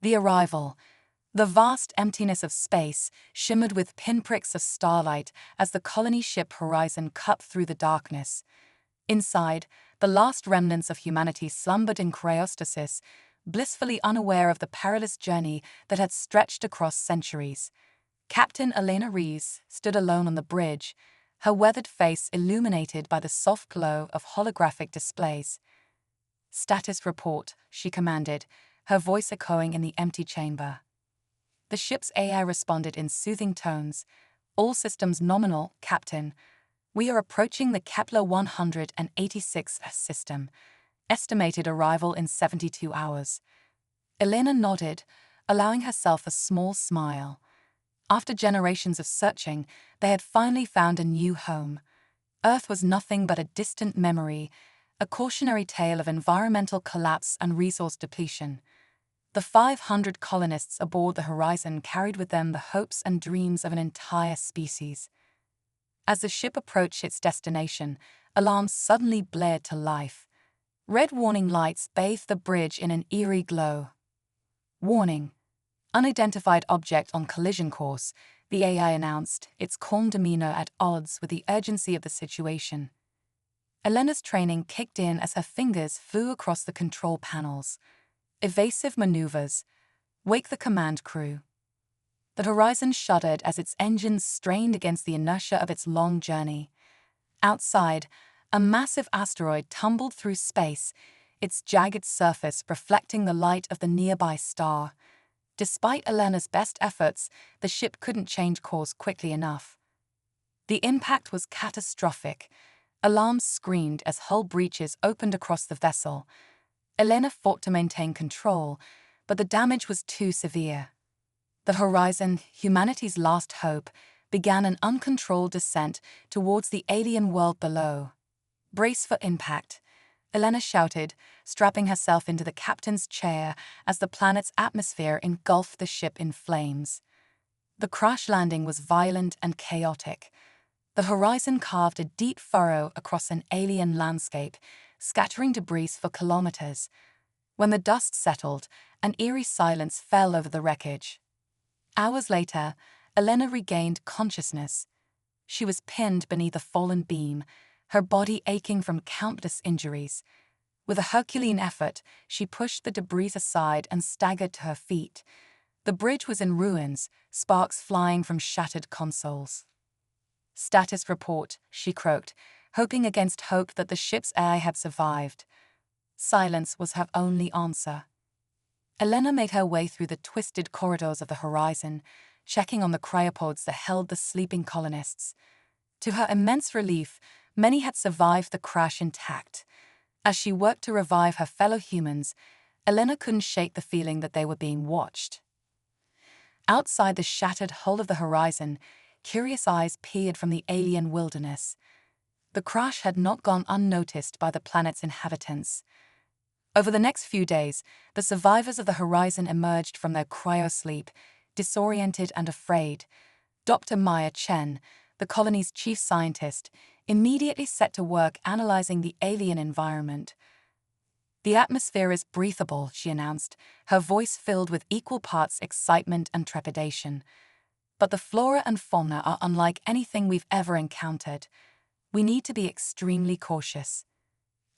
The arrival. The vast emptiness of space shimmered with pinpricks of starlight as the colony ship Horizon cut through the darkness. Inside, the last remnants of humanity slumbered in cryostasis, blissfully unaware of the perilous journey that had stretched across centuries. Captain Elena Rees stood alone on the bridge, her weathered face illuminated by the soft glow of holographic displays. "Status report," she commanded, her voice echoing in the empty chamber. The ship's AI responded in soothing tones. "All systems nominal, Captain. We are approaching the Kepler 186 system. Estimated arrival in 72 hours. Elena nodded, allowing herself a small smile. After generations of searching, they had finally found a new home. Earth was nothing but a distant memory, a cautionary tale of environmental collapse and resource depletion. The 500 colonists aboard the Horizon carried with them the hopes and dreams of an entire species. As the ship approached its destination, alarms suddenly blared to life. Red warning lights bathed the bridge in an eerie glow. "Warning. Unidentified object on collision course," the AI announced, its calm demeanor at odds with the urgency of the situation. Elena's training kicked in as her fingers flew across the control panels. Evasive maneuvers. Wake the command crew. The Horizon shuddered as its engines strained against the inertia of its long journey. Outside, a massive asteroid tumbled through space, its jagged surface reflecting the light of the nearby star. Despite Elena's best efforts, the ship couldn't change course quickly enough. The impact was catastrophic. Alarms screamed as hull breaches opened across the vessel. Elena fought to maintain control, but the damage was too severe. The Horizon, humanity's last hope, began an uncontrolled descent towards the alien world below. "Brace for impact," Elena shouted, strapping herself into the captain's chair as the planet's atmosphere engulfed the ship in flames. The crash landing was violent and chaotic. The Horizon carved a deep furrow across an alien landscape, scattering debris for kilometers. When the dust settled, an eerie silence fell over the wreckage. Hours later, Elena regained consciousness. She was pinned beneath a fallen beam, her body aching from countless injuries. With a Herculean effort, she pushed the debris aside and staggered to her feet. The bridge was in ruins, sparks flying from shattered consoles. "Status report," she croaked, hoping against hope that the ship's AI had survived. Silence was her only answer. Elena made her way through the twisted corridors of the Horizon, checking on the cryopods that held the sleeping colonists. To her immense relief, many had survived the crash intact. As she worked to revive her fellow humans, Elena couldn't shake the feeling that they were being watched. Outside the shattered hull of the Horizon, curious eyes peered from the alien wilderness. The crash had not gone unnoticed by the planet's inhabitants. Over the next few days, the survivors of the Horizon emerged from their cryosleep, disoriented and afraid. Dr. Maya Chen, the colony's chief scientist, immediately set to work analyzing the alien environment. "The atmosphere is breathable," she announced, her voice filled with equal parts excitement and trepidation. "But the flora and fauna are unlike anything we've ever encountered. We need to be extremely cautious."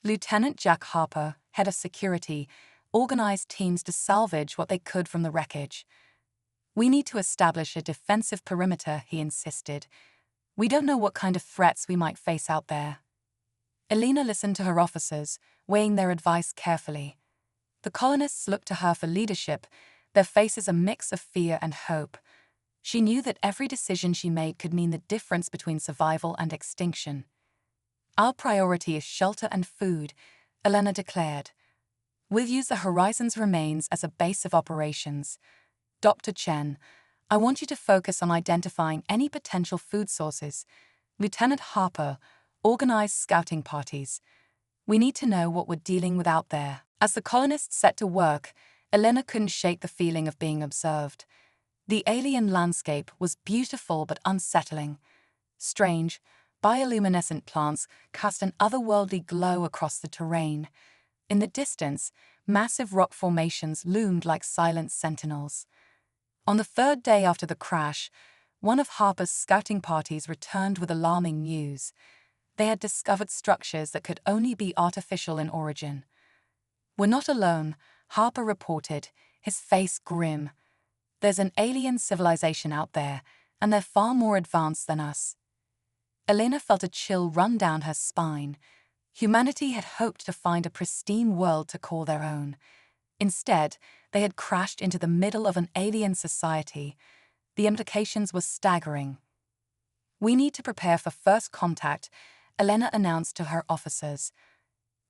Lieutenant Jack Harper, head of security, organized teams to salvage what they could from the wreckage. "We need to establish a defensive perimeter," he insisted. "We don't know what kind of threats we might face out there." Elena listened to her officers, weighing their advice carefully. The colonists looked to her for leadership, their faces a mix of fear and hope. She knew that every decision she made could mean the difference between survival and extinction. "Our priority is shelter and food," Elena declared. "We'll use the Horizon's remains as a base of operations. Dr. Chen, I want you to focus on identifying any potential food sources. Lieutenant Harper, organize scouting parties. We need to know what we're dealing with out there." As the colonists set to work, Elena couldn't shake the feeling of being observed. The alien landscape was beautiful but unsettling. Strange, bioluminescent plants cast an otherworldly glow across the terrain. In the distance, massive rock formations loomed like silent sentinels. On the third day after the crash, one of Harper's scouting parties returned with alarming news. They had discovered structures that could only be artificial in origin. "We're not alone," Harper reported, his face grim. "There's an alien civilization out there, and they're far more advanced than us." Elena felt a chill run down her spine. Humanity had hoped to find a pristine world to call their own. Instead, they had crashed into the middle of an alien society. The implications were staggering. "We need to prepare for first contact," Elena announced to her officers.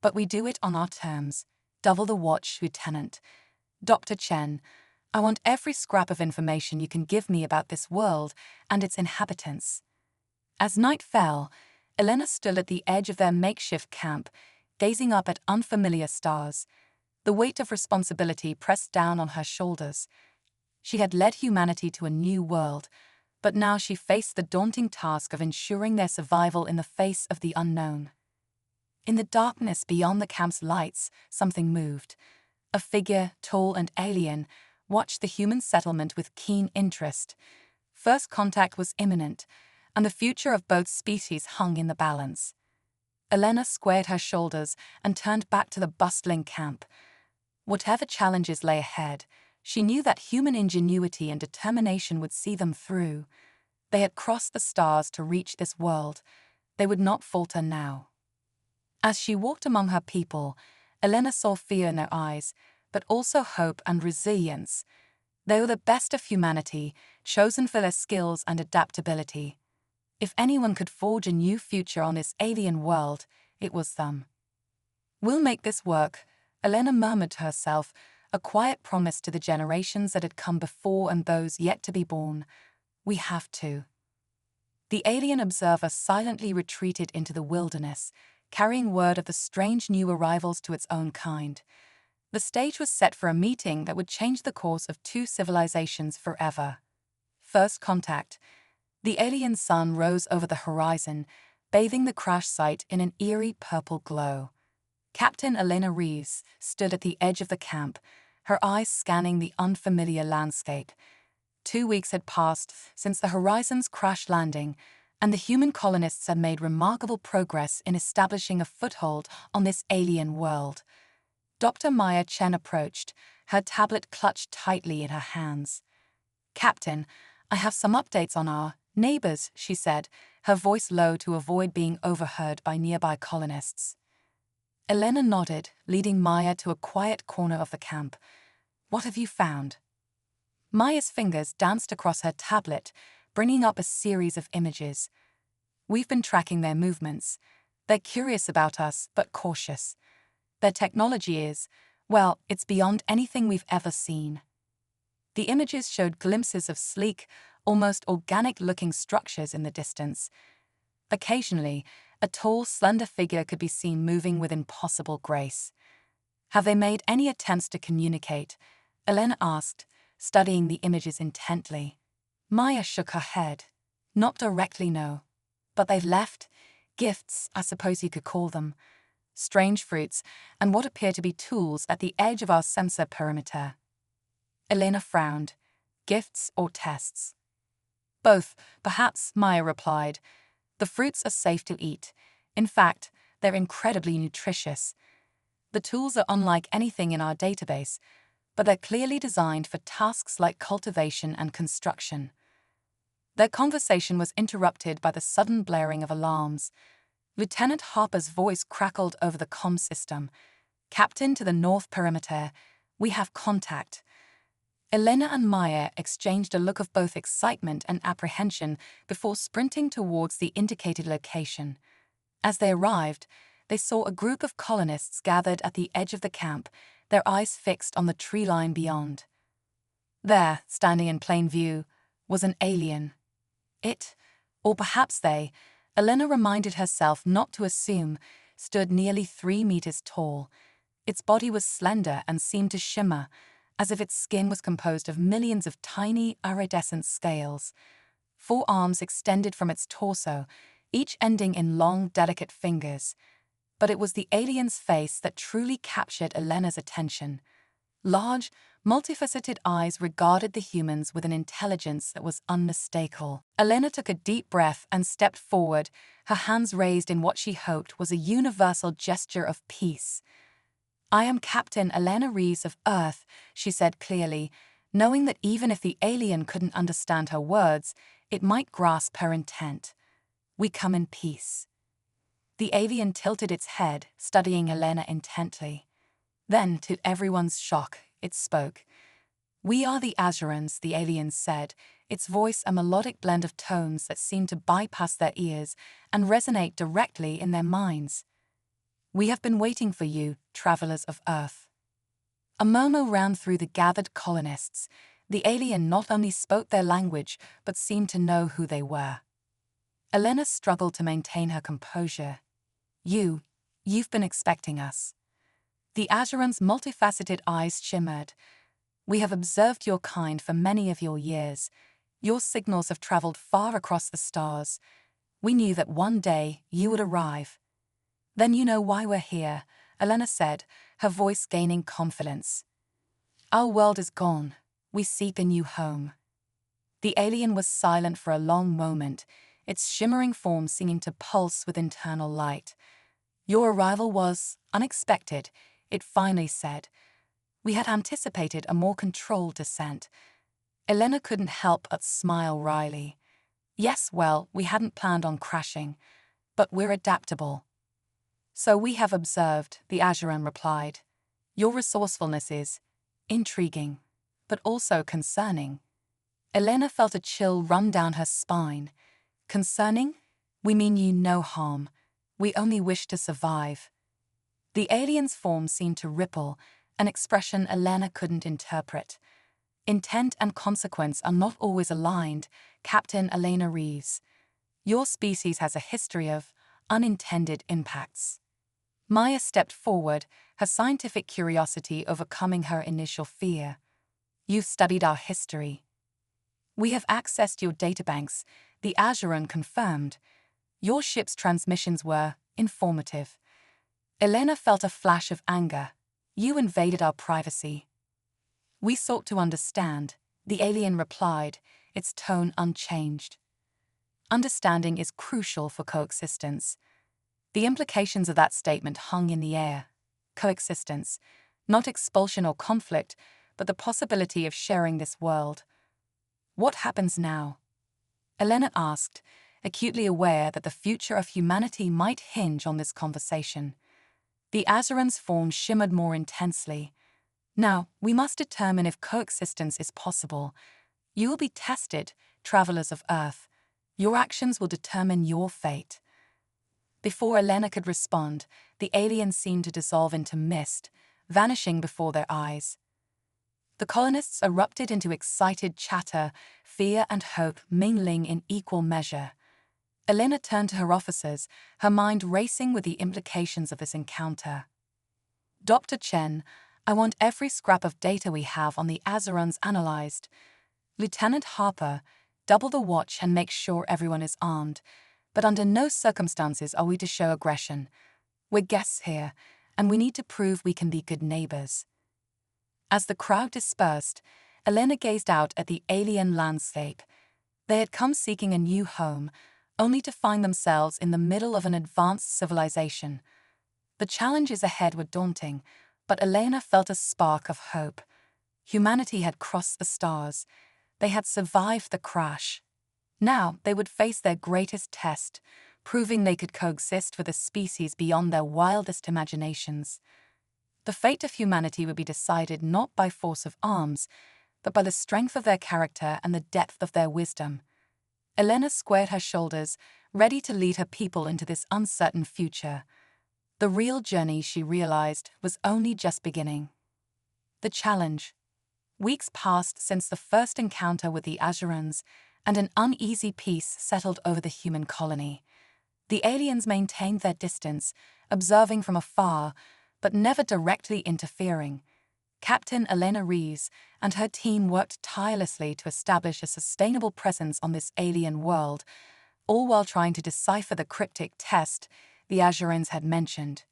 "But we do it on our terms. Double the watch, Lieutenant. Dr. Chen, I want every scrap of information you can give me about this world and its inhabitants." As night fell, Elena stood at the edge of their makeshift camp, gazing up at unfamiliar stars. The weight of responsibility pressed down on her shoulders. She had led humanity to a new world, but now she faced the daunting task of ensuring their survival in the face of the unknown. In the darkness beyond the camp's lights, something moved. A figure, tall and alien, watched the human settlement with keen interest. First contact was imminent, and the future of both species hung in the balance. Elena squared her shoulders and turned back to the bustling camp. Whatever challenges lay ahead, she knew that human ingenuity and determination would see them through. They had crossed the stars to reach this world. They would not falter now. As she walked among her people, Elena saw fear in their eyes, but also hope and resilience. They were the best of humanity, chosen for their skills and adaptability. If anyone could forge a new future on this alien world, it was them. "We'll make this work," Elena murmured to herself, a quiet promise to the generations that had come before and those yet to be born. "We have to." The alien observer silently retreated into the wilderness, carrying word of the strange new arrivals to its own kind. The stage was set for a meeting that would change the course of two civilizations forever. First contact. The alien sun rose over the horizon, bathing the crash site in an eerie purple glow. Captain Elena Reeves stood at the edge of the camp, her eyes scanning the unfamiliar landscape. 2 weeks had passed since the Horizon's crash landing, and the human colonists had made remarkable progress in establishing a foothold on this alien world. Dr. Maya Chen approached, her tablet clutched tightly in her hands. "Captain, I have some updates on our neighbors," she said, her voice low to avoid being overheard by nearby colonists. Elena nodded, leading Maya to a quiet corner of the camp. "What have you found?" Maya's fingers danced across her tablet, bringing up a series of images. "We've been tracking their movements. They're curious about us, but cautious. Their technology is, well, it's beyond anything we've ever seen." The images showed glimpses of sleek, almost organic-looking structures in the distance. Occasionally, a tall, slender figure could be seen moving with impossible grace. "Have they made any attempts to communicate?" Elena asked, studying the images intently. Maya shook her head. "Not directly, no. But they've left gifts, I suppose you could call them. Strange fruits, and what appear to be tools at the edge of our sensor perimeter." Elena frowned. "Gifts or tests?" "Both, perhaps," Maya replied. "The fruits are safe to eat. In fact, they're incredibly nutritious. The tools are unlike anything in our database, but they're clearly designed for tasks like cultivation and construction." Their conversation was interrupted by the sudden blaring of alarms. Lieutenant Harper's voice crackled over the comm system. "Captain to the north perimeter, we have contact." Elena and Maya exchanged a look of both excitement and apprehension before sprinting towards the indicated location. As they arrived, they saw a group of colonists gathered at the edge of the camp, their eyes fixed on the tree line beyond. There, standing in plain view, was an alien. It, or perhaps they, Elena reminded herself not to assume, stood nearly 3 meters tall. Its body was slender and seemed to shimmer, as if its skin was composed of millions of tiny, iridescent scales. 4 arms extended from its torso, each ending in long, delicate fingers. But it was the alien's face that truly captured Elena's attention. Large, multifaceted eyes regarded the humans with an intelligence that was unmistakable. Elena took a deep breath and stepped forward, her hands raised in what she hoped was a universal gesture of peace. "I am Captain Elena Reeves of Earth," she said clearly, knowing that even if the alien couldn't understand her words, it might grasp her intent. "We come in peace." The alien tilted its head, studying Elena intently. Then, to everyone's shock, it spoke. "We are the Azurans," the alien said, its voice a melodic blend of tones that seemed to bypass their ears and resonate directly in their minds. "We have been waiting for you, travelers of Earth." A murmur ran through the gathered colonists. The alien not only spoke their language, but seemed to know who they were. Elena struggled to maintain her composure. You've been expecting us." The Azuran's multifaceted eyes shimmered. "We have observed your kind for many of your years. Your signals have traveled far across the stars. We knew that one day you would arrive." "Then you know why we're here," Elena said, her voice gaining confidence. "Our world is gone. We seek a new home." The alien was silent for a long moment, its shimmering form seeming to pulse with internal light. "Your arrival was unexpected," it finally said. "We had anticipated a more controlled descent." Elena couldn't help but smile wryly. "Yes, well, we hadn't planned on crashing, but we're adaptable." "So we have observed," the Azuran replied. "Your resourcefulness is intriguing, but also concerning." Elena felt a chill run down her spine. "Concerning? We mean you no harm. We only wish to survive." The alien's form seemed to ripple, an expression Elena couldn't interpret. "Intent and consequence are not always aligned, Captain Elena Reeves. Your species has a history of unintended impacts." Maya stepped forward, her scientific curiosity overcoming her initial fear. "You've studied our history." "We have accessed your databanks," the Azuran confirmed. "Your ship's transmissions were informative." Elena felt a flash of anger. "You invaded our privacy." "We sought to understand," the alien replied, its tone unchanged. "Understanding is crucial for coexistence." The implications of that statement hung in the air. Coexistence, not expulsion or conflict, but the possibility of sharing this world. "What happens now?" Elena asked, acutely aware that the future of humanity might hinge on this conversation. The Azuran's form shimmered more intensely. "Now, we must determine if coexistence is possible. You will be tested, travelers of Earth. Your actions will determine your fate." Before Elena could respond, the alien seemed to dissolve into mist, vanishing before their eyes. The colonists erupted into excited chatter, fear and hope mingling in equal measure. Elena turned to her officers, her mind racing with the implications of this encounter. "Dr. Chen, I want every scrap of data we have on the Azurans analyzed. Lieutenant Harper, double the watch and make sure everyone is armed, but under no circumstances are we to show aggression. We're guests here, and we need to prove we can be good neighbors." As the crowd dispersed, Elena gazed out at the alien landscape. They had come seeking a new home, only to find themselves in the middle of an advanced civilization. The challenges ahead were daunting, but Elena felt a spark of hope. Humanity had crossed the stars. They had survived the crash. Now they would face their greatest test, proving they could coexist with a species beyond their wildest imaginations. The fate of humanity would be decided not by force of arms, but by the strength of their character and the depth of their wisdom. Elena squared her shoulders, ready to lead her people into this uncertain future. The real journey, she realized, was only just beginning. The challenge. Weeks passed since the first encounter with the Azurans, and an uneasy peace settled over the human colony. The aliens maintained their distance, observing from afar, but never directly interfering. Captain Elena Reeves and her team worked tirelessly to establish a sustainable presence on this alien world, all while trying to decipher the cryptic test the Azurans had mentioned.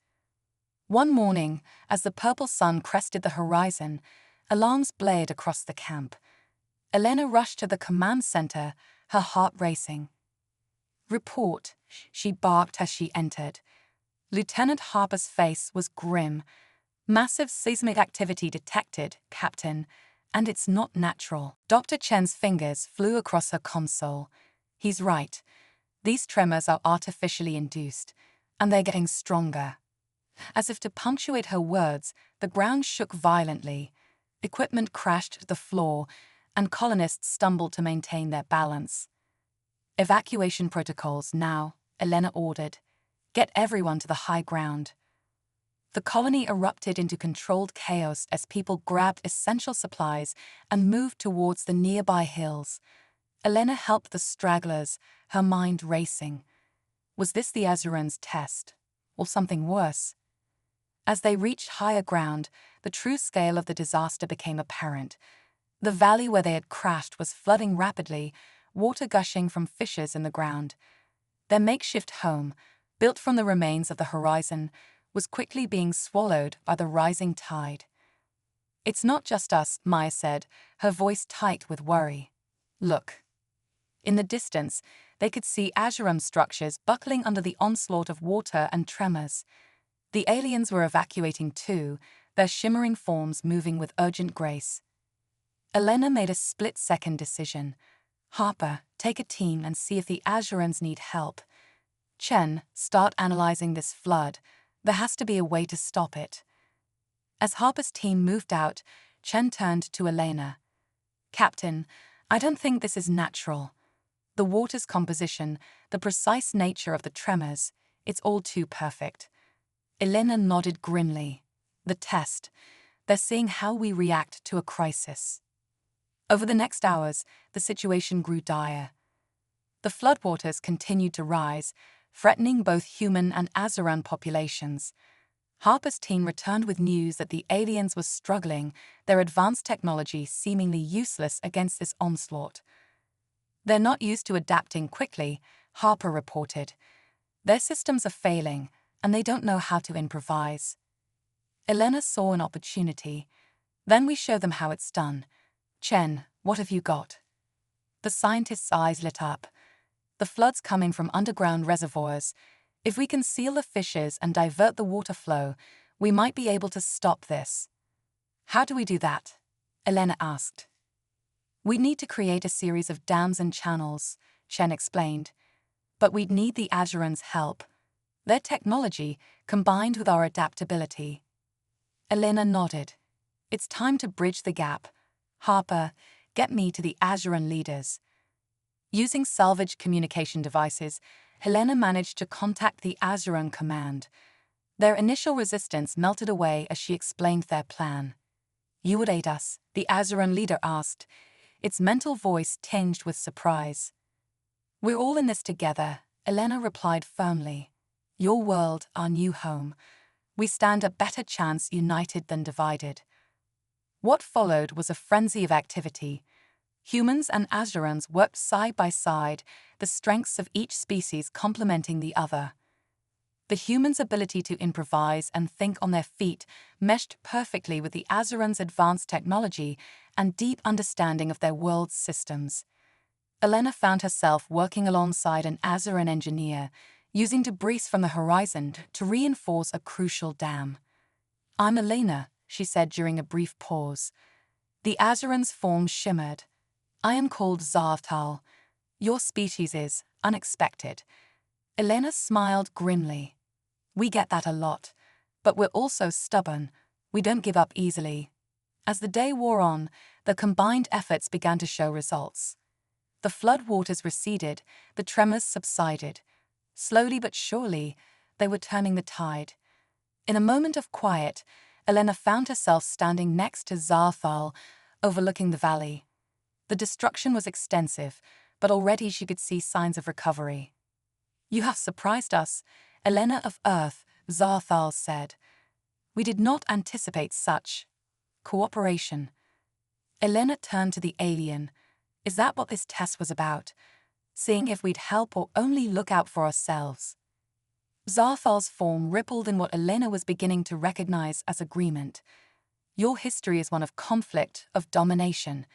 One morning, as the purple sun crested the horizon, alarms blared across the camp. Elena rushed to the command center, her heart racing. "Report," she barked as she entered. Lieutenant Harper's face was grim. "Massive seismic activity detected, Captain, and it's not natural." Dr. Chen's fingers flew across her console. "He's right. These tremors are artificially induced, and they're getting stronger." As if to punctuate her words, the ground shook violently. Equipment crashed to the floor, and colonists stumbled to maintain their balance. "Evacuation protocols now," Elena ordered. "Get everyone to the high ground." The colony erupted into controlled chaos as people grabbed essential supplies and moved towards the nearby hills. Elena helped the stragglers, her mind racing. Was this the Azurans' test, or something worse? As they reached higher ground, the true scale of the disaster became apparent. The valley where they had crashed was flooding rapidly, water gushing from fissures in the ground. Their makeshift home, built from the remains of the horizon, was quickly being swallowed by the rising tide. "It's not just us," Maya said, her voice tight with worry. "Look." In the distance, they could see Azuram structures buckling under the onslaught of water and tremors. The aliens were evacuating too, their shimmering forms moving with urgent grace. Elena made a split-second decision. "Harper, take a team and see if the Azurans need help. Chen, start analyzing this flood. There has to be a way to stop it." As Harper's team moved out, Chen turned to Elena. "Captain, I don't think this is natural. The water's composition, the precise nature of the tremors, it's all too perfect." Elena nodded grimly. "The test. They're seeing how we react to a crisis." Over the next hours, the situation grew dire. The floodwaters continued to rise, threatening both human and Azuran populations. Harper's team returned with news that the aliens were struggling, their advanced technology seemingly useless against this onslaught. "They're not used to adapting quickly," Harper reported. "Their systems are failing, and they don't know how to improvise." Elena saw an opportunity. "Then we show them how it's done. Chen, what have you got?" The scientist's eyes lit up. "The flood's coming from underground reservoirs. If we can seal the fissures and divert the water flow, we might be able to stop this." "How do we do that?" Elena asked. "We'd need to create a series of dams and channels," Chen explained. "But we'd need the Azurans' help. Their technology, combined with our adaptability." Elena nodded. "It's time to bridge the gap. Harper, get me to the Azuran leaders." Using salvage communication devices, Helena managed to contact the Azuran command. Their initial resistance melted away as she explained their plan. "You would aid us?" the Azuran leader asked, its mental voice tinged with surprise. "We're all in this together," Elena replied firmly. "Your world, our new home. We stand a better chance united than divided." What followed was a frenzy of activity. Humans and Azurans worked side by side, the strengths of each species complementing the other. The humans' ability to improvise and think on their feet meshed perfectly with the Azurans' advanced technology and deep understanding of their world's systems. Elena found herself working alongside an Azuran engineer, using debris from the horizon to reinforce a crucial dam. "I'm Elena," she said during a brief pause. The Azurans' form shimmered. "I am called Zartal. Your species is unexpected." Elena smiled grimly. "We get that a lot, but we're also stubborn. We don't give up easily." As the day wore on, the combined efforts began to show results. The flood waters receded, the tremors subsided. Slowly but surely, they were turning the tide. In a moment of quiet, Elena found herself standing next to Zarthal, overlooking the valley. The destruction was extensive, but already she could see signs of recovery. "You have surprised us, Elena of Earth," Zarthal said. "We did not anticipate such cooperation." Elena turned to the alien. "Is that what this test was about? Seeing if we'd help or only look out for ourselves?" Zarthal's form rippled in what Elena was beginning to recognize as agreement. Your history is one of conflict, of domination.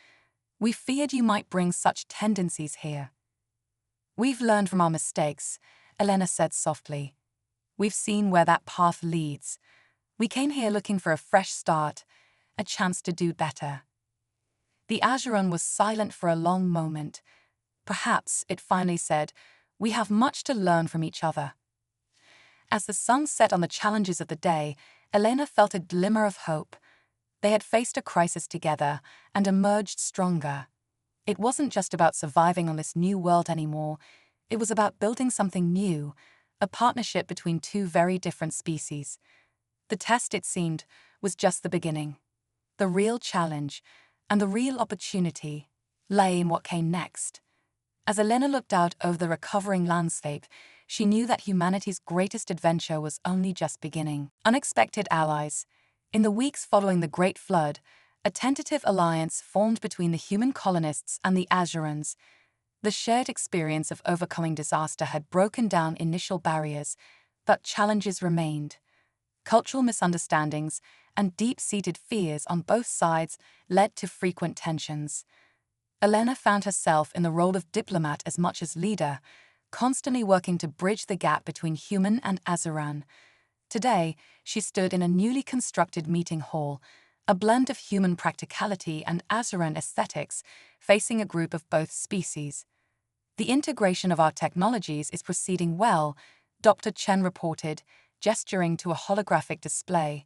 We feared you might bring such tendencies here. We've learned from our mistakes, Elena said softly. We've seen where that path leads. We came here looking for a fresh start, a chance to do better. The Azuran was silent for a long moment. Perhaps, it finally said, we have much to learn from each other. As the sun set on the challenges of the day, Elena felt a glimmer of hope. They had faced a crisis together and emerged stronger. It wasn't just about surviving on this new world anymore. It was about building something new, a partnership between two very different species. The test, it seemed, was just the beginning. The real challenge and the real opportunity lay in what came next. As Elena looked out over the recovering landscape, she knew that humanity's greatest adventure was only just beginning. Unexpected allies. In the weeks following the Great Flood, a tentative alliance formed between the human colonists and the Azurans. The shared experience of overcoming disaster had broken down initial barriers, but challenges remained. Cultural misunderstandings and deep-seated fears on both sides led to frequent tensions. Elena found herself in the role of diplomat as much as leader, constantly working to bridge the gap between human and Azuran. Today, she stood in a newly constructed meeting hall, a blend of human practicality and Azuran aesthetics, facing a group of both species. The integration of our technologies is proceeding well, Dr. Chen reported, gesturing to a holographic display.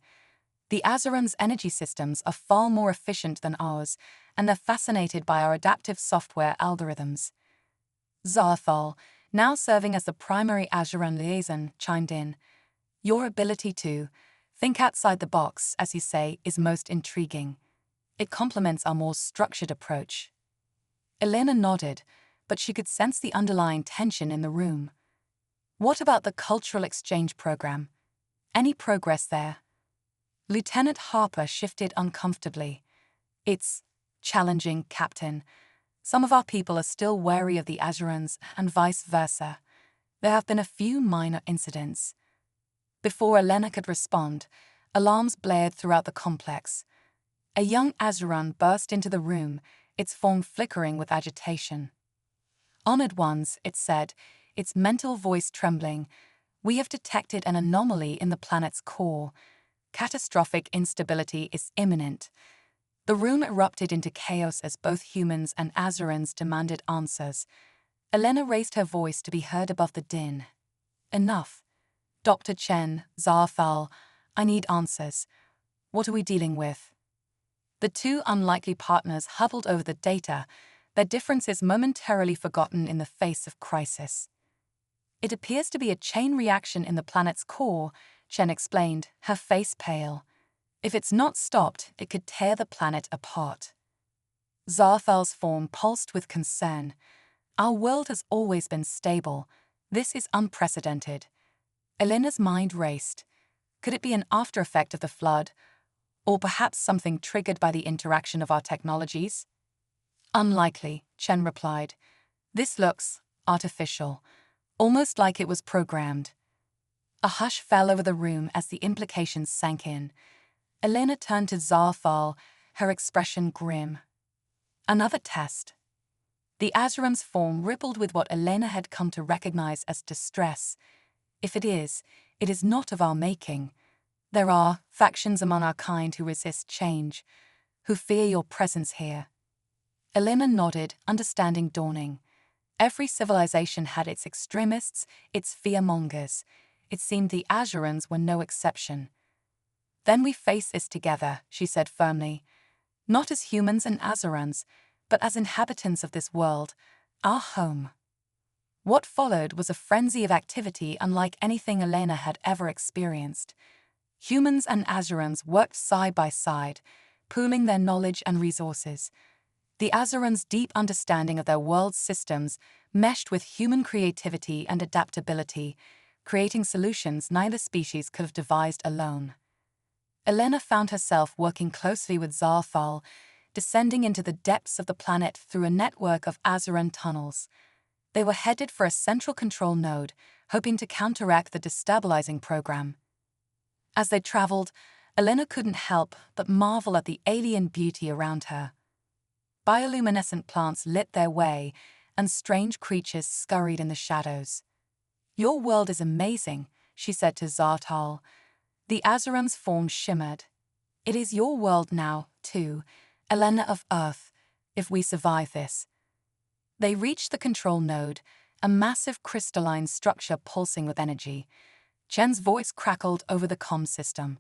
The Azurans' energy systems are far more efficient than ours, and they're fascinated by our adaptive software algorithms. Zarthal, now serving as the primary Azuran liaison, chimed in. Your ability to think outside the box, as you say, is most intriguing. It complements our more structured approach. Elena nodded, but she could sense the underlying tension in the room. What about the cultural exchange program? Any progress there? Lieutenant Harper shifted uncomfortably. It's challenging, Captain. Some of our people are still wary of the Azurans and vice versa. There have been a few minor incidents. Before Elena could respond, alarms blared throughout the complex. A young Azuran burst into the room, its form flickering with agitation. Honored ones, it said, its mental voice trembling, we have detected an anomaly in the planet's core. Catastrophic instability is imminent. The room erupted into chaos as both humans and Azurans demanded answers. Elena raised her voice to be heard above the din. Enough. Dr. Chen, Zarthal, I need answers. What are we dealing with? The two unlikely partners huddled over the data, their differences momentarily forgotten in the face of crisis. It appears to be a chain reaction in the planet's core, Chen explained, her face pale. If it's not stopped, it could tear the planet apart. Zarthal's form pulsed with concern. Our world has always been stable. This is unprecedented. Elena's mind raced. Could it be an after-effect of the flood? Or perhaps something triggered by the interaction of our technologies? Unlikely, Chen replied. This looks artificial, almost like it was programmed. A hush fell over the room as the implications sank in. Elena turned to Zarthal, her expression grim. Another test. The Azuran's form rippled with what Elena had come to recognize as distress. If it is not of our making. There are factions among our kind who resist change, who fear your presence here. Elena nodded, understanding dawning. Every civilization had its extremists, its fearmongers. It seemed the Azurans were no exception. Then we face this together, she said firmly. Not as humans and Azurans, but as inhabitants of this world, our home. What followed was a frenzy of activity unlike anything Elena had ever experienced. Humans and Azurans worked side by side, pooling their knowledge and resources. The Azurans' deep understanding of their world's systems meshed with human creativity and adaptability, creating solutions neither species could have devised alone. Elena found herself working closely with Zarthal, descending into the depths of the planet through a network of Azuran tunnels. They were headed for a central control node, hoping to counteract the destabilizing program. As they traveled, Elena couldn't help but marvel at the alien beauty around her. Bioluminescent plants lit their way, and strange creatures scurried in the shadows. "Your world is amazing," she said to Zartal. The Azuran's form shimmered. "It is your world now, too, Elena of Earth, if we survive this." They reached the control node, a massive crystalline structure pulsing with energy. Chen's voice crackled over the comm system.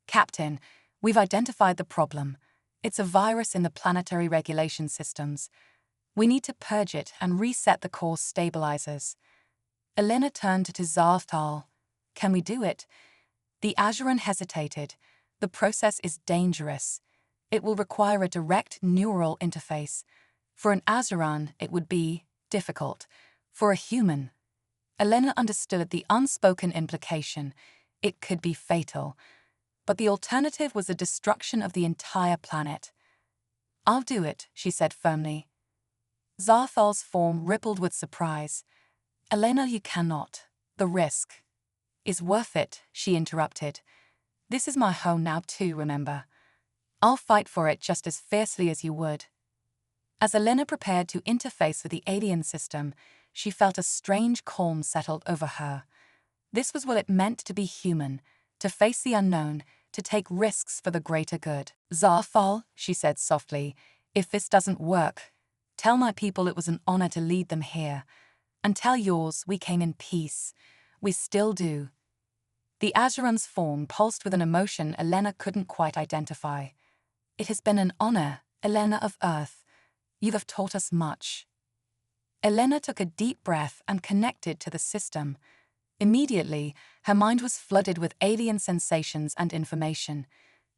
"Captain, we've identified the problem. It's a virus in the planetary regulation systems. We need to purge it and reset the core stabilizers." Elena turned to Zarthal. "Can we do it?" The Azuran hesitated. "The process is dangerous. It will require a direct neural interface. For an Azuran, it would be difficult. For a human..." Elena understood the unspoken implication. It could be fatal. But the alternative was the destruction of the entire planet. "I'll do it," she said firmly. Zarthal's form rippled with surprise. "Elena, you cannot. The risk is worth it," she interrupted. "This is my home now too, remember. I'll fight for it just as fiercely as you would." As Elena prepared to interface with the alien system, she felt a strange calm settled over her. This was what it meant to be human, to face the unknown, to take risks for the greater good. "Zarthal," she said softly, "if this doesn't work, tell my people it was an honor to lead them here. And tell yours we came in peace. We still do." The Azuran's form pulsed with an emotion Elena couldn't quite identify. "It has been an honor, Elena of Earth. You have taught us much." Elena took a deep breath and connected to the system. Immediately, her mind was flooded with alien sensations and information.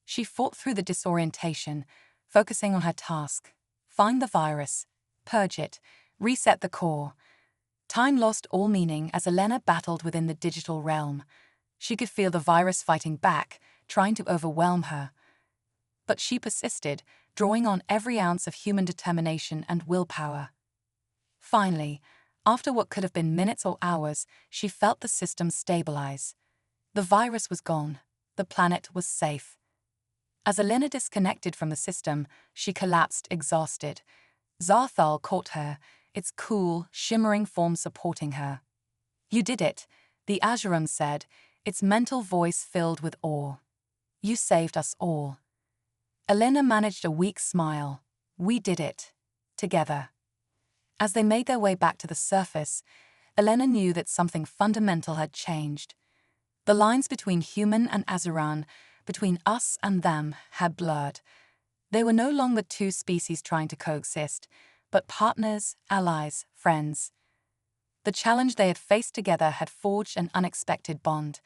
She fought through the disorientation, focusing on her task: find the virus, purge it, reset the core. Time lost all meaning as Elena battled within the digital realm. She could feel the virus fighting back, trying to overwhelm her. But she persisted, drawing on every ounce of human determination and willpower. Finally, after what could have been minutes or hours, she felt the system stabilize. The virus was gone. The planet was safe. As Elena disconnected from the system, she collapsed exhausted. Zarthal caught her, its cool, shimmering form supporting her. "You did it," the Azuran said, its mental voice filled with awe. "You saved us all." Elena managed a weak smile. "We did it. Together." As they made their way back to the surface, Elena knew that something fundamental had changed. The lines between human and Azuran, between us and them, had blurred. They were no longer two species trying to coexist, but partners, allies, friends. The challenge they had faced together had forged an unexpected bond,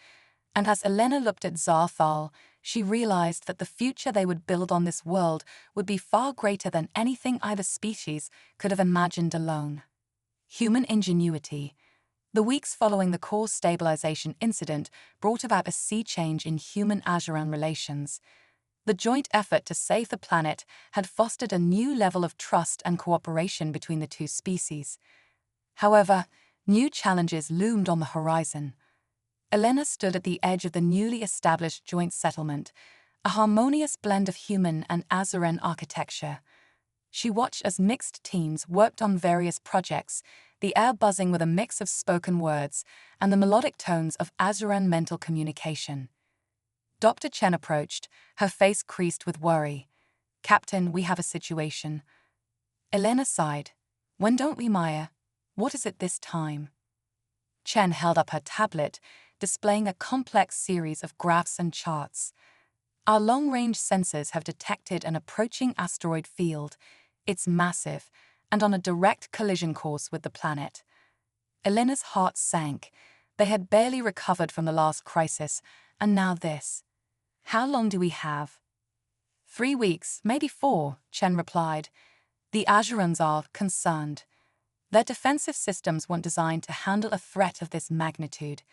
and as Elena looked at Zarthal, she realized that the future they would build on this world would be far greater than anything either species could have imagined alone. Human ingenuity. The weeks following the core stabilization incident brought about a sea change in human-Azuran relations. The joint effort to save the planet had fostered a new level of trust and cooperation between the two species. However, new challenges loomed on the horizon. Elena stood at the edge of the newly established joint settlement, a harmonious blend of human and Azuran architecture. She watched as mixed teams worked on various projects, the air buzzing with a mix of spoken words and the melodic tones of Azuran mental communication. Dr. Chen approached, her face creased with worry. "Captain, we have a situation." Elena sighed. "When don't we, Maya? What is it this time?" Chen held up her tablet, displaying a complex series of graphs and charts. "Our long-range sensors have detected an approaching asteroid field. It's massive, and on a direct collision course with the planet." Elena's heart sank. They had barely recovered from the last crisis, and now this. "How long do we have?" 3 weeks, maybe 4, Chen replied. "The Azurans are concerned. Their defensive systems weren't designed to handle a threat of this magnitude."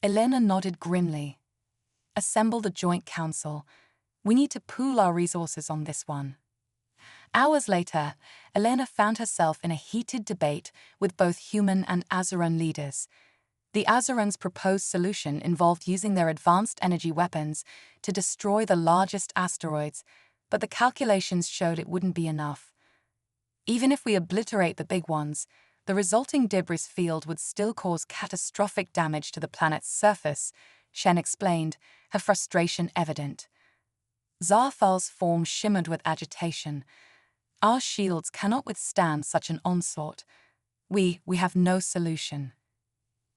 Elena nodded grimly. "Assemble the Joint Council. We need to pool our resources on this one." Hours later, Elena found herself in a heated debate with both human and Azeran leaders. The Azerans' proposed solution involved using their advanced energy weapons to destroy the largest asteroids, but the calculations showed it wouldn't be enough. Even if we obliterate the big ones, the resulting debris field would still cause catastrophic damage to the planet's surface, Shen explained, her frustration evident. Zarthal's form shimmered with agitation. Our shields cannot withstand such an onslaught. We have no solution.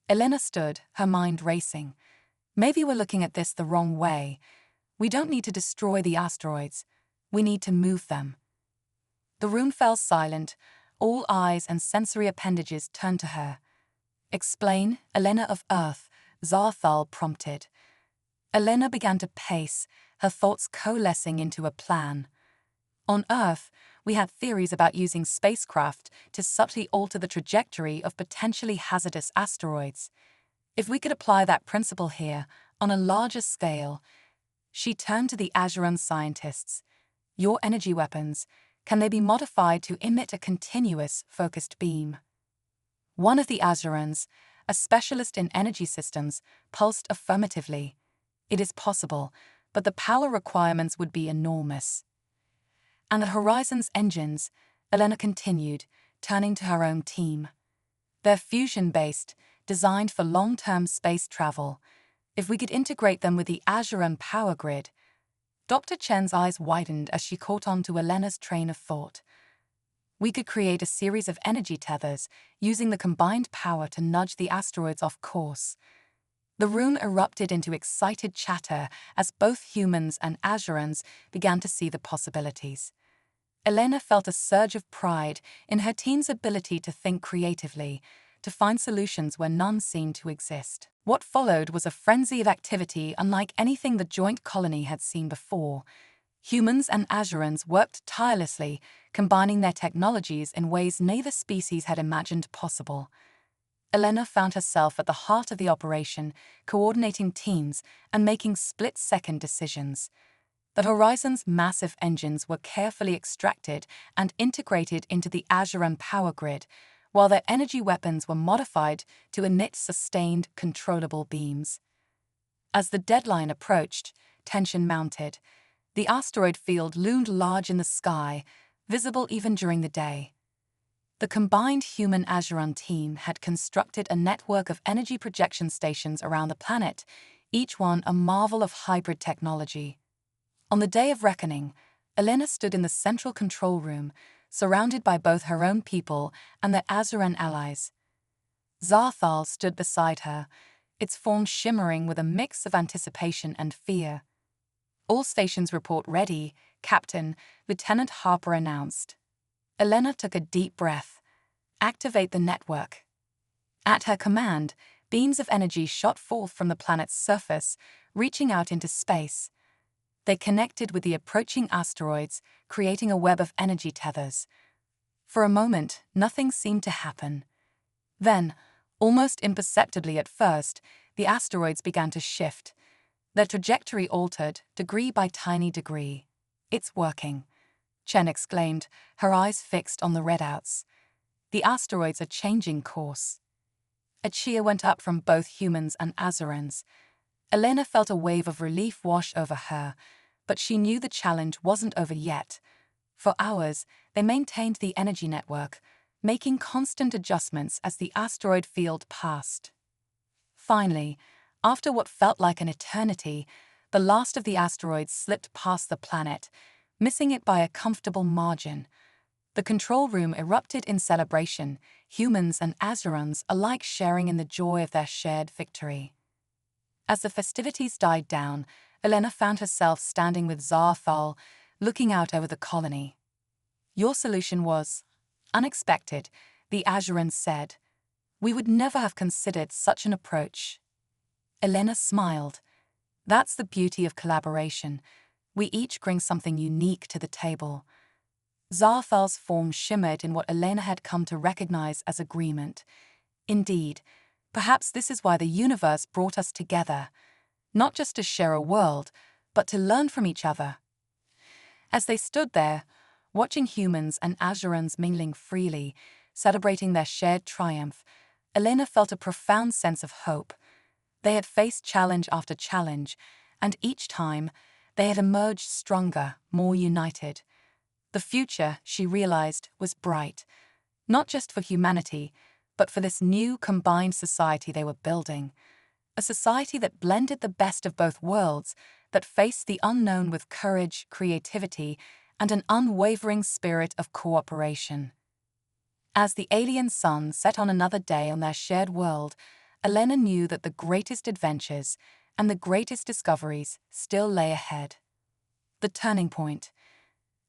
Elena stood, her mind racing. Maybe we're looking at this the wrong way. We don't need to destroy the asteroids. We need to move them. The room fell silent. All eyes and sensory appendages turned to her. Explain, Elena of Earth, Zarthal prompted. Elena began to pace, her thoughts coalescing into a plan. On Earth, we had theories about using spacecraft to subtly alter the trajectory of potentially hazardous asteroids. If we could apply that principle here, on a larger scale, she turned to the Azeran scientists. Your energy weapons, can they be modified to emit a continuous, focused beam? One of the Azerans, a specialist in energy systems, pulsed affirmatively. It is possible, but the power requirements would be enormous. And the Horizon's engines, Elena continued, turning to her own team. They're fusion-based, designed for long-term space travel. If we could integrate them with the Azeran power grid. Dr. Chen's eyes widened as she caught on to Elena's train of thought. We could create a series of energy tethers, using the combined power to nudge the asteroids off course. The room erupted into excited chatter as both humans and Azerans began to see the possibilities. Elena felt a surge of pride in her team's ability to think creatively, to find solutions where none seemed to exist. What followed was a frenzy of activity unlike anything the joint colony had seen before. Humans and Azerans worked tirelessly, combining their technologies in ways neither species had imagined possible. Elena found herself at the heart of the operation, coordinating teams and making split-second decisions. The Horizon's massive engines were carefully extracted and integrated into the Azeran power grid, while their energy weapons were modified to emit sustained, controllable beams. As the deadline approached, tension mounted. The asteroid field loomed large in the sky, visible even during the day. The combined human Azeran team had constructed a network of energy projection stations around the planet, each one a marvel of hybrid technology. On the day of reckoning, Elena stood in the central control room, surrounded by both her own people and their Azeran allies. Zarthal stood beside her, its form shimmering with a mix of anticipation and fear. All stations report ready, Captain, Lieutenant Harper announced. Elena took a deep breath. Activate the network. At her command, beams of energy shot forth from the planet's surface, reaching out into space. They connected with the approaching asteroids, creating a web of energy tethers. For a moment, nothing seemed to happen. Then, almost imperceptibly at first, the asteroids began to shift. Their trajectory altered, degree by tiny degree. It's working, Chen exclaimed, her eyes fixed on the redouts. The asteroids are changing course. A cheer went up from both humans and Azerans. Elena felt a wave of relief wash over her, but she knew the challenge wasn't over yet. For hours, they maintained the energy network, making constant adjustments as the asteroid field passed. Finally, after what felt like an eternity, the last of the asteroids slipped past the planet, missing it by a comfortable margin. The control room erupted in celebration, humans and Azerans alike sharing in the joy of their shared victory. As the festivities died down, Elena found herself standing with Zarthal, looking out over the colony. Your solution was unexpected, the Azeran said. We would never have considered such an approach. Elena smiled. That's the beauty of collaboration. We each bring something unique to the table. Zarthal's form shimmered in what Elena had come to recognize as agreement. Indeed, perhaps this is why the universe brought us together, not just to share a world, but to learn from each other. As they stood there, Watching humans and Azurans mingling freely, celebrating their shared triumph, Elena felt a profound sense of hope. They had faced challenge after challenge, and each time, they had emerged stronger, more united. The future, she realized, was bright, not just for humanity, but for this new combined society they were building. A society that blended the best of both worlds, that faced the unknown with courage, creativity, and an unwavering spirit of cooperation. As the alien sun set on another day on their shared world, Elena knew that the greatest adventures and the greatest discoveries still lay ahead. The turning point.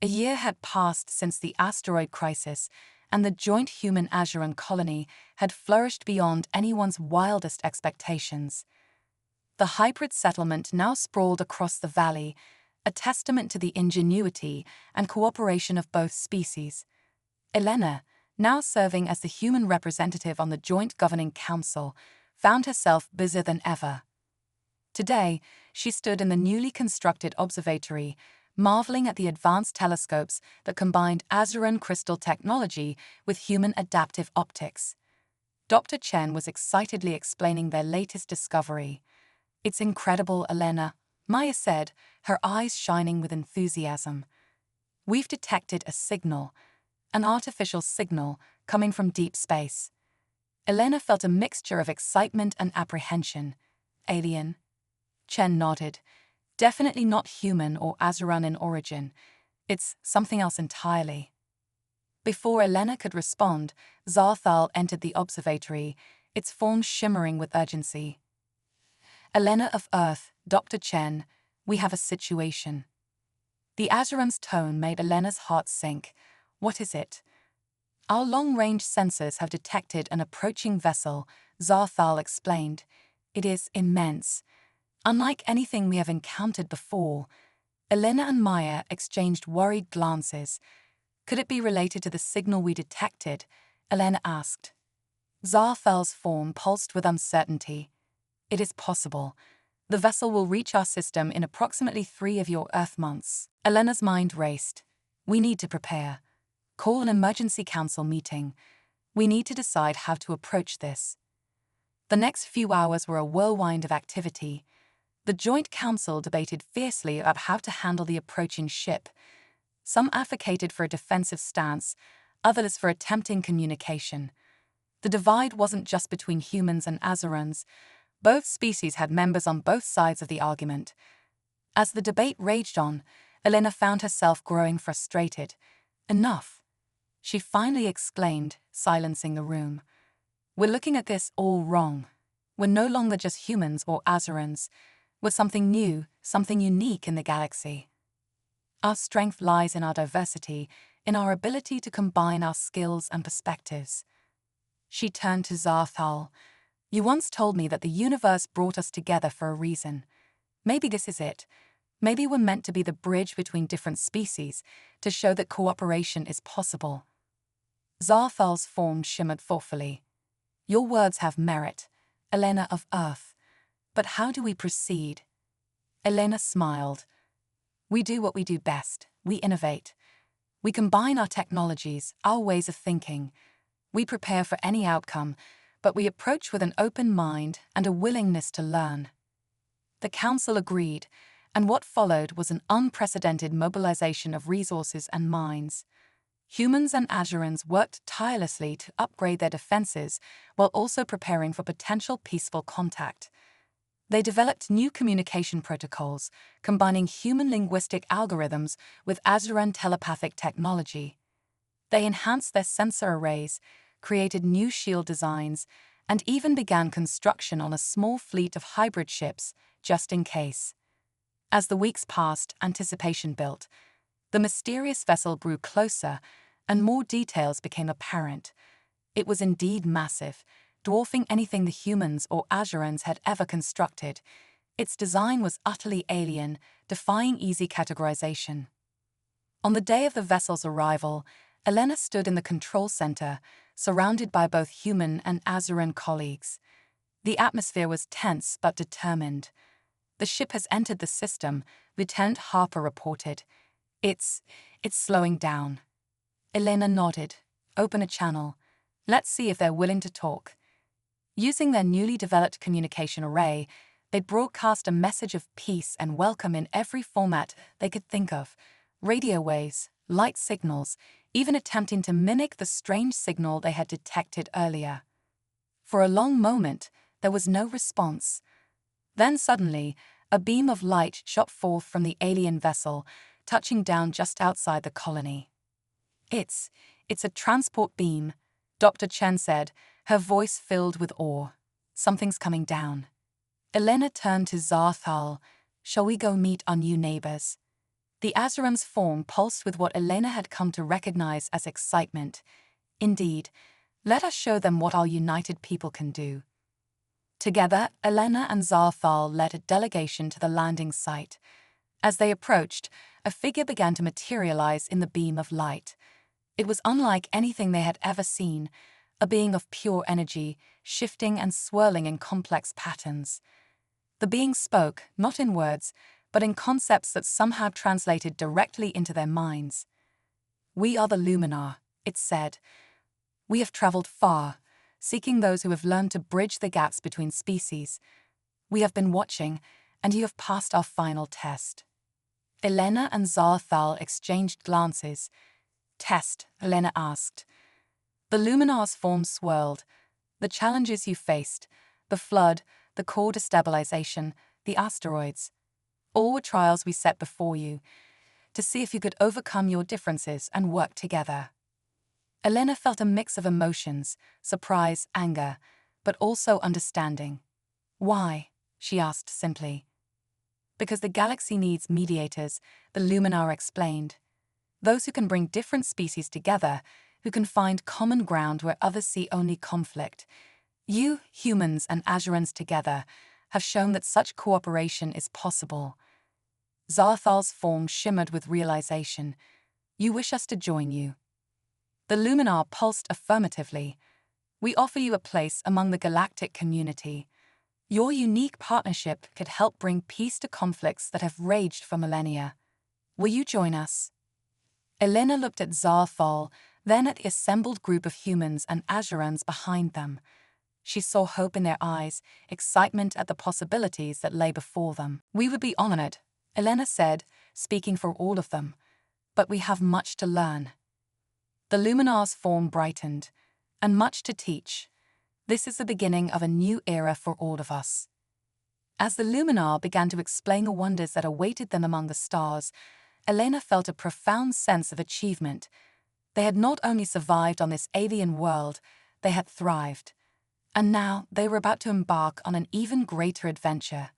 A year had passed since the asteroid crisis, and the joint human-Azuran colony had flourished beyond anyone's wildest expectations. The hybrid settlement now sprawled across the valley, a testament to the ingenuity and cooperation of both species. Elena, now serving as the human representative on the Joint Governing Council, found herself busier than ever. Today, she stood in the newly constructed observatory, marveling at the advanced telescopes that combined Azuran crystal technology with human adaptive optics. Dr. Chen was excitedly explaining their latest discovery. "It's incredible, Elena," Maya said, her eyes shining with enthusiasm. "We've detected a signal, an artificial signal coming from deep space." Elena felt a mixture of excitement and apprehension. "Alien?" Chen nodded. "Definitely not human or Azuran in origin. It's something else entirely." Before Elena could respond, Zarthal entered the observatory, its form shimmering with urgency. "Elena of Earth, Dr. Chen, we have a situation." The Azuran's tone made Elena's heart sink. "What is it?" "Our long-range sensors have detected an approaching vessel," Zarthal explained. "It is immense. Unlike anything we have encountered before." Elena and Maya exchanged worried glances. "Could it be related to the signal we detected?" Elena asked. Zarthal's form pulsed with uncertainty. "It is possible. The vessel will reach our system in approximately 3 of your Earth months." Elena's mind raced. "We need to prepare. Call an emergency council meeting. We need to decide how to approach this." The next few hours were a whirlwind of activity. The Joint Council debated fiercely about how to handle the approaching ship. Some advocated for a defensive stance, others for attempting communication. The divide wasn't just between humans and Azurans. Both species had members on both sides of the argument. As the debate raged on, Elena found herself growing frustrated. "Enough," she finally exclaimed, silencing the room. "We're looking at this all wrong. We're no longer just humans or Azurans. We're something new, something unique in the galaxy. Our strength lies in our diversity, in our ability to combine our skills and perspectives." She turned to Zarthal. "You once told me that the universe brought us together for a reason. Maybe this is it. Maybe we're meant to be the bridge between different species, to show that cooperation is possible." Zarthal's form shimmered thoughtfully. "Your words have merit, Elena of Earth. But how do we proceed?" Elena smiled. "We do what we do best. We innovate. We combine our technologies, our ways of thinking. We prepare for any outcome, but we approach with an open mind and a willingness to learn." The council agreed, and what followed was an unprecedented mobilization of resources and minds. Humans and Azurans worked tirelessly to upgrade their defenses while also preparing for potential peaceful contact. They developed new communication protocols, combining human linguistic algorithms with Azuran telepathic technology. They enhanced their sensor arrays, created new shield designs, and even began construction on a small fleet of hybrid ships, just in case. As the weeks passed, anticipation built. The mysterious vessel grew closer, and more details became apparent. It was indeed massive, dwarfing anything the humans or Azurans had ever constructed. Its design was utterly alien, defying easy categorization. On the day of the vessel's arrival, Elena stood in the control center, surrounded by both human and Azuran colleagues. The atmosphere was tense but determined. "The ship has entered the system," Lieutenant Harper reported. It's slowing down. Elena nodded. Open a channel. Let's see if they're willing to talk. Using their newly developed communication array, they'd broadcast a message of peace and welcome in every format they could think of. Radio waves, light signals, even attempting to mimic the strange signal they had detected earlier. For a long moment, there was no response. Then suddenly, a beam of light shot forth from the alien vessel, touching down just outside the colony. It's a transport beam, Dr. Chen said, her voice filled with awe. Something's coming down. Elena turned to Zarthal. Shall we go meet our new neighbors? The Azuran's form pulsed with what Elena had come to recognize as excitement. Indeed, let us show them what our united people can do. Together, Elena and Zarthal led a delegation to the landing site. As they approached, a figure began to materialize in the beam of light. It was unlike anything they had ever seen, a being of pure energy, shifting and swirling in complex patterns. The being spoke, not in words, but in concepts that somehow translated directly into their minds. "We are the Luminar," it said. "We have traveled far, seeking those who have learned to bridge the gaps between species. We have been watching, and you have passed our final test." Elena and Zarthal exchanged glances. "Test?" Elena asked. The Luminar's form swirled. "The challenges you faced, the flood, the core destabilization, the asteroids, all were trials we set before you, to see if you could overcome your differences and work together." Elena felt a mix of emotions, surprise, anger, but also understanding. "Why?" she asked simply. "Because the galaxy needs mediators," the Luminar explained. "Those who can bring different species together, who can find common ground where others see only conflict. You, humans and Azurans together, have shown that such cooperation is possible." Zarthal's form shimmered with realization. "You wish us to join you?" The Luminar pulsed affirmatively. "We offer you a place among the galactic community. Your unique partnership could help bring peace to conflicts that have raged for millennia. Will you join us?" Elena looked at Zarthal, then at the assembled group of humans and Azurans behind them. She saw hope in their eyes, excitement at the possibilities that lay before them. "We would be honored," Elena said, speaking for all of them. "But we have much to learn." The Luminar's form brightened. "And much to teach. This is the beginning of a new era for all of us." As the Luminar began to explain the wonders that awaited them among the stars, Elena felt a profound sense of achievement. They had not only survived on this alien world, they had thrived. And now they were about to embark on an even greater adventure.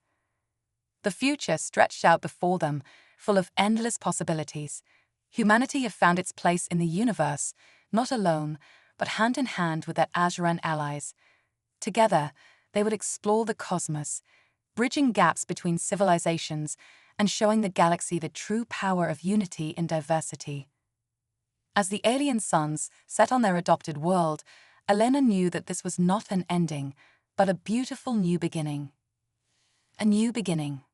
The future stretched out before them, full of endless possibilities. Humanity had found its place in the universe, not alone, but hand in hand with their Azuran allies. Together, they would explore the cosmos, bridging gaps between civilizations and showing the galaxy the true power of unity in diversity. As the alien suns set on their adopted world, Elena knew that this was not an ending, but a beautiful new beginning. A new beginning.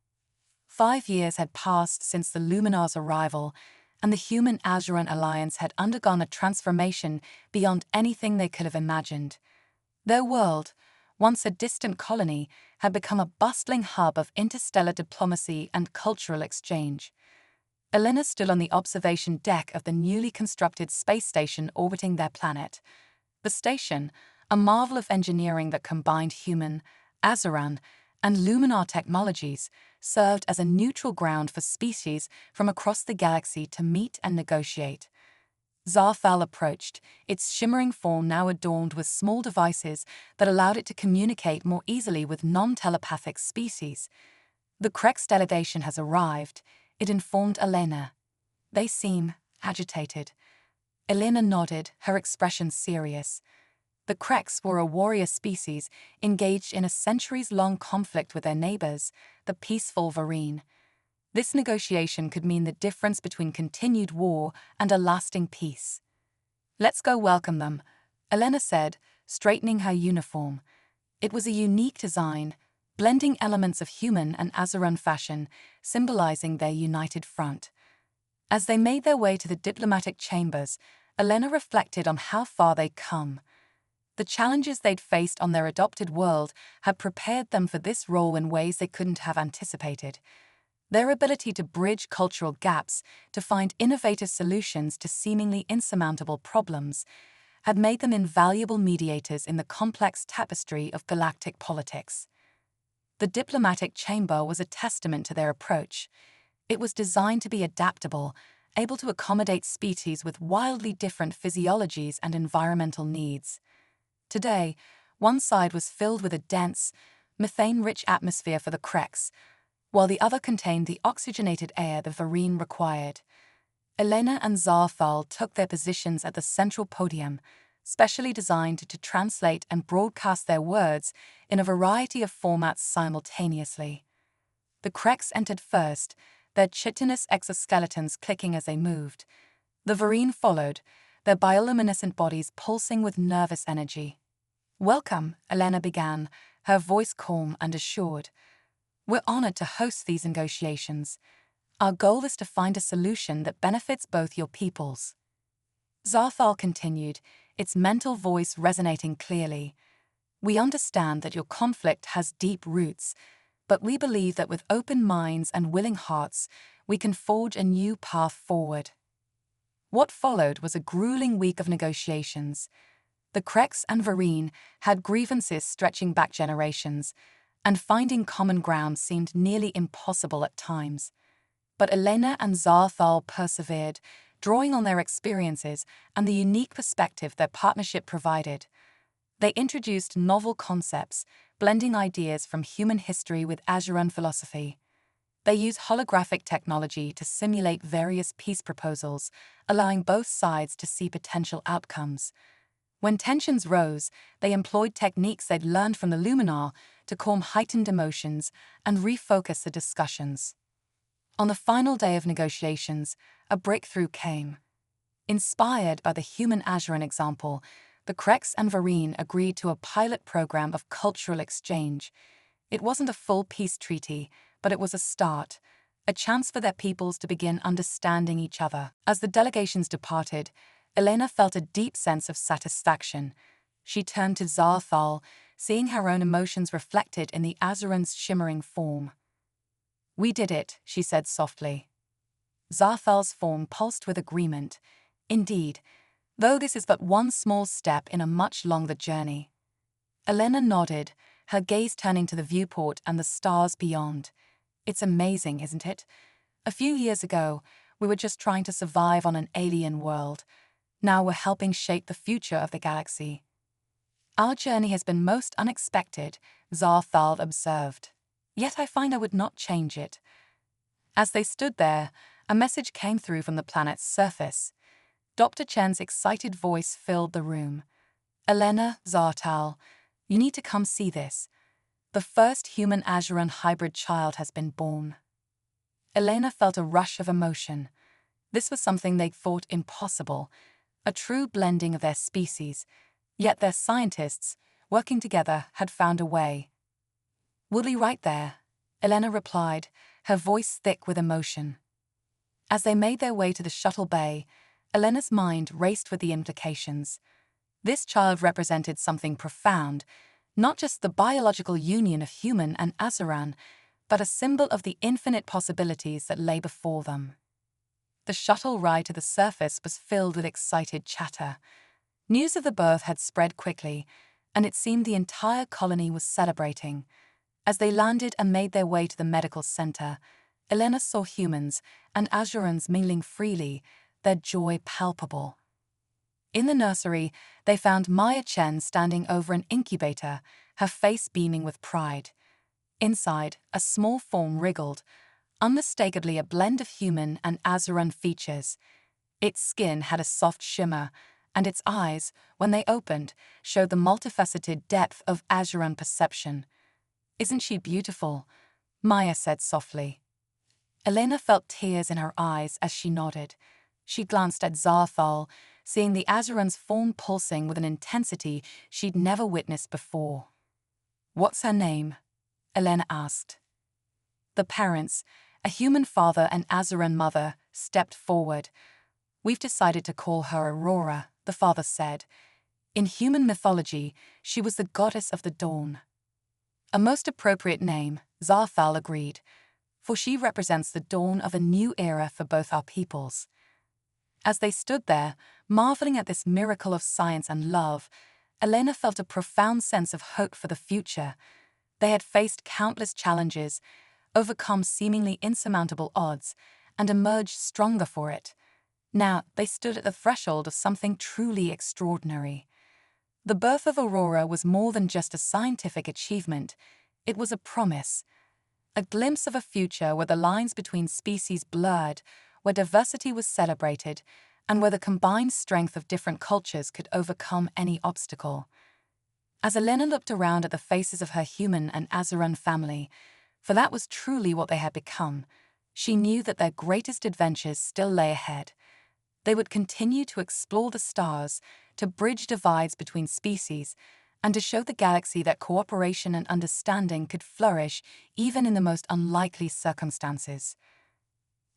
5 years had passed since the Luminar's arrival, and the human-Azuran alliance had undergone a transformation beyond anything they could have imagined. Their world, once a distant colony, had become a bustling hub of interstellar diplomacy and cultural exchange. Elena stood on the observation deck of the newly constructed space station orbiting their planet. The station, a marvel of engineering that combined human, Azuran, and Luminar technologies, served as a neutral ground for species from across the galaxy to meet and negotiate. Zarthal approached, its shimmering form now adorned with small devices that allowed it to communicate more easily with non-telepathic species. "The Krex delegation has arrived," it informed Elena. "They seem agitated." Elena nodded, her expression serious. The Krex were a warrior species engaged in a centuries-long conflict with their neighbors, the peaceful Varine. This negotiation could mean the difference between continued war and a lasting peace. "Let's go welcome them," Elena said, straightening her uniform. It was a unique design, blending elements of human and Azuran fashion, symbolizing their united front. As they made their way to the diplomatic chambers, Elena reflected on how far they'd come. The challenges they'd faced on their adopted world had prepared them for this role in ways they couldn't have anticipated. Their ability to bridge cultural gaps, to find innovative solutions to seemingly insurmountable problems, had made them invaluable mediators in the complex tapestry of galactic politics. The diplomatic chamber was a testament to their approach. It was designed to be adaptable, able to accommodate species with wildly different physiologies and environmental needs. Today, one side was filled with a dense, methane-rich atmosphere for the Krex, while the other contained the oxygenated air the Varine required. Elena and Zarthal took their positions at the central podium, specially designed to translate and broadcast their words in a variety of formats simultaneously. The Krex entered first, their chitinous exoskeletons clicking as they moved. The Varine followed, their bioluminescent bodies pulsing with nervous energy. "Welcome," Elena began, her voice calm and assured. "We're honored to host these negotiations. Our goal is to find a solution that benefits both your peoples." Zarthal continued, its mental voice resonating clearly. "We understand that your conflict has deep roots, but we believe that with open minds and willing hearts, we can forge a new path forward." What followed was a grueling week of negotiations. The Krex and Varine had grievances stretching back generations, and finding common ground seemed nearly impossible at times. But Elena and Zarthal persevered, drawing on their experiences and the unique perspective their partnership provided. They introduced novel concepts, blending ideas from human history with Azuran philosophy. They used holographic technology to simulate various peace proposals, allowing both sides to see potential outcomes. When tensions rose, they employed techniques they'd learned from the Luminar to calm heightened emotions and refocus the discussions. On the final day of negotiations, a breakthrough came. Inspired by the human Azuran example, the Krex and Varine agreed to a pilot program of cultural exchange. It wasn't a full peace treaty, but it was a start, a chance for their peoples to begin understanding each other. As the delegations departed, Elena felt a deep sense of satisfaction. She turned to Zarthal, seeing her own emotions reflected in the Azuran's shimmering form. "We did it," she said softly. Zarthal's form pulsed with agreement. "Indeed, though this is but one small step in a much longer journey." Elena nodded, her gaze turning to the viewport and the stars beyond. "It's amazing, isn't it? A few years ago, we were just trying to survive on an alien world. Now we're helping shape the future of the galaxy." "Our journey has been most unexpected," Zarthal observed. "Yet I find I would not change it." As they stood there, a message came through from the planet's surface. Dr. Chen's excited voice filled the room. "Elena, Zarthal, you need to come see this. The first human Azuran hybrid child has been born." Elena felt a rush of emotion. This was something they'd thought impossible, a true blending of their species, yet their scientists, working together, had found a way. "We'll be right there," Elena replied, her voice thick with emotion. As they made their way to the shuttle bay, Elena's mind raced with the implications. This child represented something profound, not just the biological union of human and Azuran, but a symbol of the infinite possibilities that lay before them. The shuttle ride to the surface was filled with excited chatter. News of the birth had spread quickly, and it seemed the entire colony was celebrating. As they landed and made their way to the medical center, Elena saw humans and Azurans mingling freely, their joy palpable. In the nursery, they found Maya Chen standing over an incubator, her face beaming with pride. Inside, a small form wriggled, unmistakably a blend of human and Azuran features. Its skin had a soft shimmer, and its eyes, when they opened, showed the multifaceted depth of Azuran perception. "Isn't she beautiful?" Maya said softly. Elena felt tears in her eyes as she nodded. She glanced at Zarthal, seeing the Azuran's form pulsing with an intensity she'd never witnessed before. "What's her name?" Elena asked. The parents, a human father and Azuran mother, stepped forward. "We've decided to call her Aurora," the father said. "In human mythology, she was the goddess of the dawn." "A most appropriate name," Zarfal agreed, "for she represents the dawn of a new era for both our peoples." As they stood there, marveling at this miracle of science and love, Elena felt a profound sense of hope for the future. They had faced countless challenges, overcome seemingly insurmountable odds, and emerged stronger for it. Now they stood at the threshold of something truly extraordinary. The birth of Aurora was more than just a scientific achievement. It was a promise, a glimpse of a future where the lines between species blurred, where diversity was celebrated, and where the combined strength of different cultures could overcome any obstacle. As Elena looked around at the faces of her human and Azuran family, for that was truly what they had become, she knew that their greatest adventures still lay ahead. They would continue to explore the stars, to bridge divides between species, and to show the galaxy that cooperation and understanding could flourish even in the most unlikely circumstances.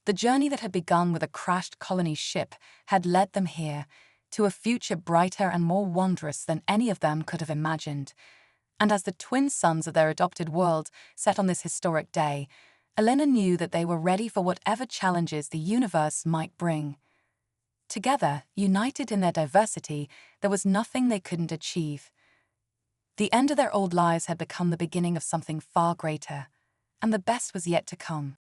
The journey that had begun with a crashed colony ship had led them here, to a future brighter and more wondrous than any of them could have imagined. And as the twin suns of their adopted world set on this historic day, Elena knew that they were ready for whatever challenges the universe might bring. Together, united in their diversity, there was nothing they couldn't achieve. The end of their old lives had become the beginning of something far greater, and the best was yet to come.